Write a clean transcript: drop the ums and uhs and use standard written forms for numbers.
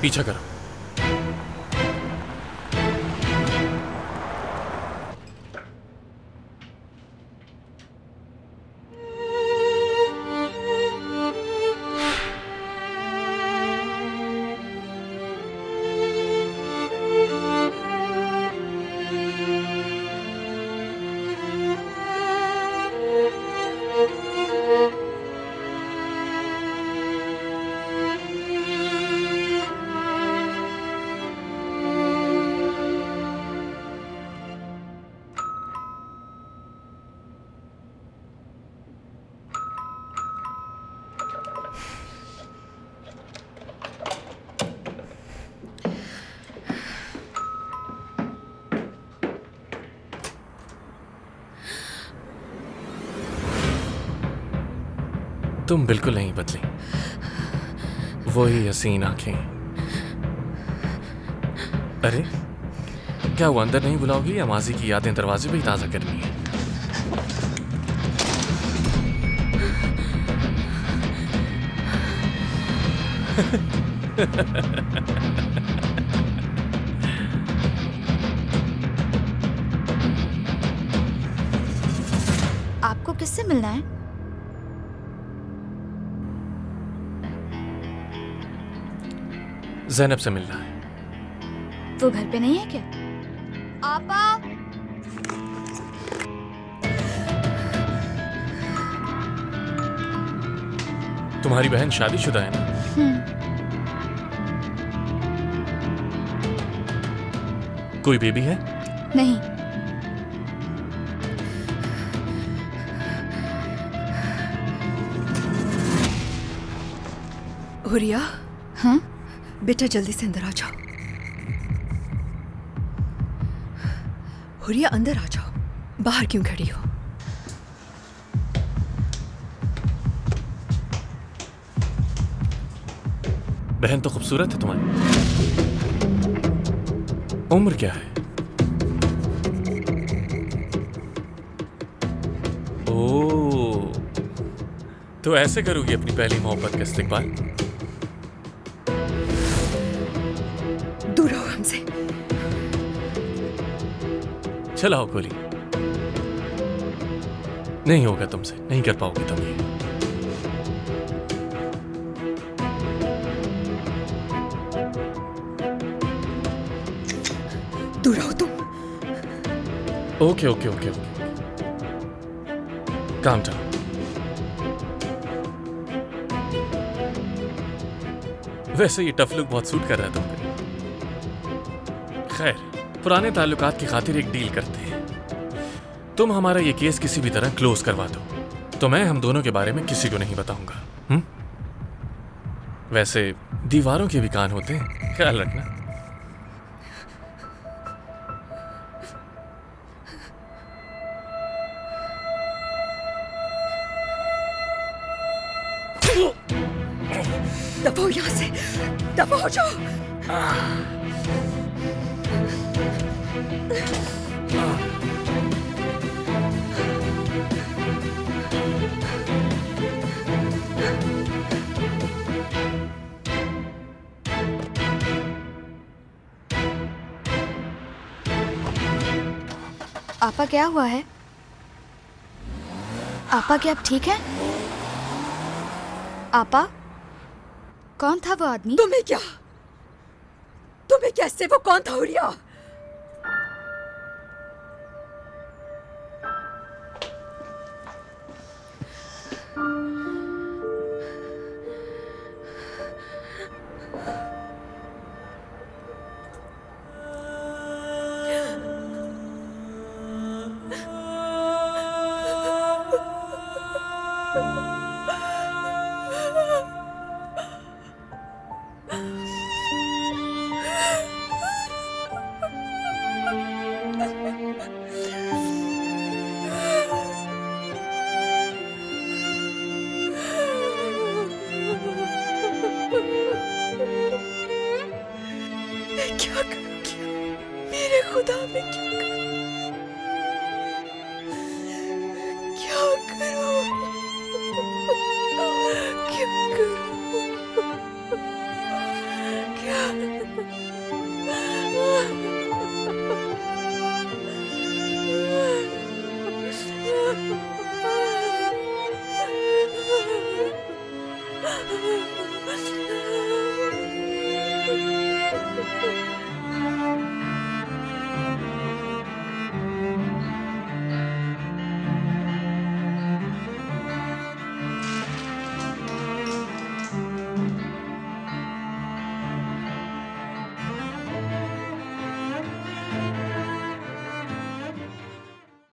पीछा करो। तुम बिल्कुल नहीं बदली, वही हसीन आंखें। अरे क्या वो अंदर नहीं बुलाओगी या माजी की यादें दरवाजे पे ही ताजा करनी है? आपको किससे मिलना है? ज़ैनब से मिलना है। वो घर पे नहीं है क्या? आपा! तुम्हारी बहन शादीशुदा है ना? कोई बेबी है? नहीं। हुरिया, हाँ? बेटा जल्दी से अंदर आ जाओ। हुरिया अंदर आ जाओ, बाहर क्यों खड़ी हो? बहन तो खूबसूरत है तुम्हारी। उम्र क्या है? ओह, तो ऐसे करोगी अपनी पहली मोहब्बत का इस्तिकबाल? दूर रहो हमसे। चलाओ गोली। नहीं होगा तुमसे, नहीं कर पाओगी तुम ये। दूर रहो तुम। Okay okay okay okay, calm down. वैसे ये टफ लुक बहुत सूट कर रहा है तुम पे। खैर, पुराने ताल्लुकात की खातिर एक डील करते हैं। तुम हमारा ये केस किसी भी तरह क्लोज करवा दो तो मैं हम दोनों के बारे में किसी को नहीं बताऊंगा। वैसे दीवारों के भी कान होते हैं, ख्याल रखना। दफा हो यहां से, दफा हो जाओ। आपा क्या हुआ है? आपा क्या आप ठीक हैं? आपा, कौन था वो आदमी? तुम्हें क्या इससे वो कौन था हुरिया? क्या करूंगी? मेरे खुदा, मैं क्या